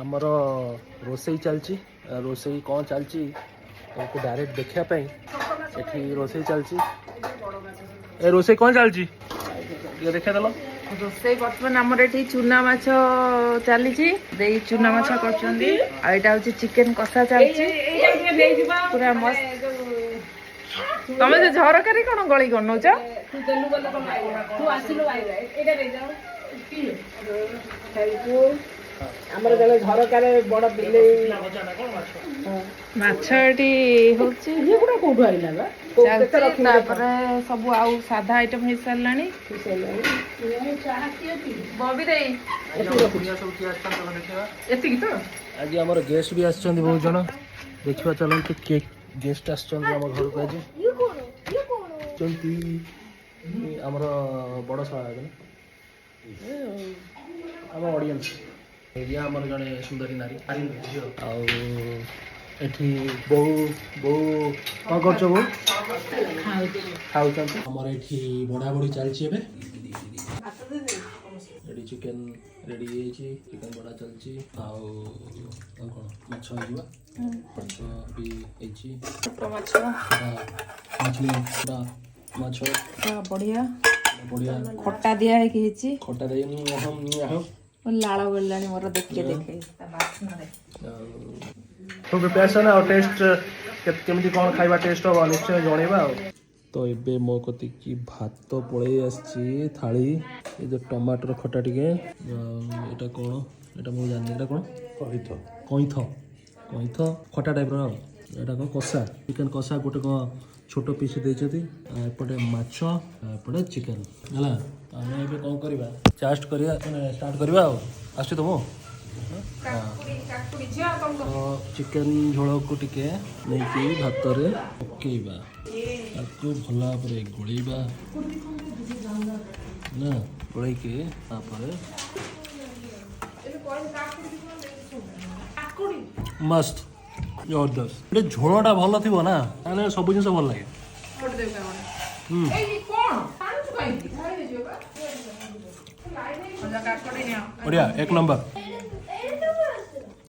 आमर रोसई चलची रोसई कौन चलची तुमको डायरेक्ट देखापी एठी रोसई चलची ए रोसई कौन चलची ये देखा देल रोसई बर्तमान आमर एठी चूना माछ चली चूना माछ कर चिकेन कषा चलची पूरा मस्त तमे जे झरकारी कौन गली बनौच आमर जने झरकार बड़ बिले माछ एठी होची ये गुडा कोठु आइला बा तापर सब आउ साधा आइटम हे सरलानी बबी दे एतिकी तो आज आमर गेस्ट भी आछन बहुत जन देखिबा चलंतु के गेस्ट आछन हमर घर को आज चलती आमर बड़ सहायक आम ऑडियंस ये आमर जड़े सुंदरी नारी आउ एठी बहु बहु कौन कर बहु खाऊ आमर एठी बड़ा बड़ी चलची एबे रेडी चिकन रेडी है चिकन बड़ा चलची आउ कौन माछ होइबा माछ भी एची माछ मछली बड़ा माछ बढ़िया बढ़िया खट्टा दिया है कि खट्टा दे नहीं हम लाल गलानी मोर देखे देखे तो प्रिपरेशन और टेस्ट केमती कौन खाइबा टेस्ट हो निश्चय जणेबा तो एबे मो कति की भात पळै आछि थाली ए जो टमाटर खट्टा टिके एटा कोन एटा मो जानि एटा कोन कइथ कइथ खट्टा टाइप रो एटा कोन कसा चिकन कसा गोटे को छोटो पीस देछथि एपटे माछ एपटे चिकन हला आमे एबे कोन करबा चास्ट करिया स्टार्ट करबा आछि तो मो चिकन झोल को टिके नहीं भात रे पकेबा ताको भला परे गोळेबा ना गोळै के तापर मस्त जबरदस्त ये झोलटा भल थी ना माने सब जिन भल लगे बढ़िया एक नंबर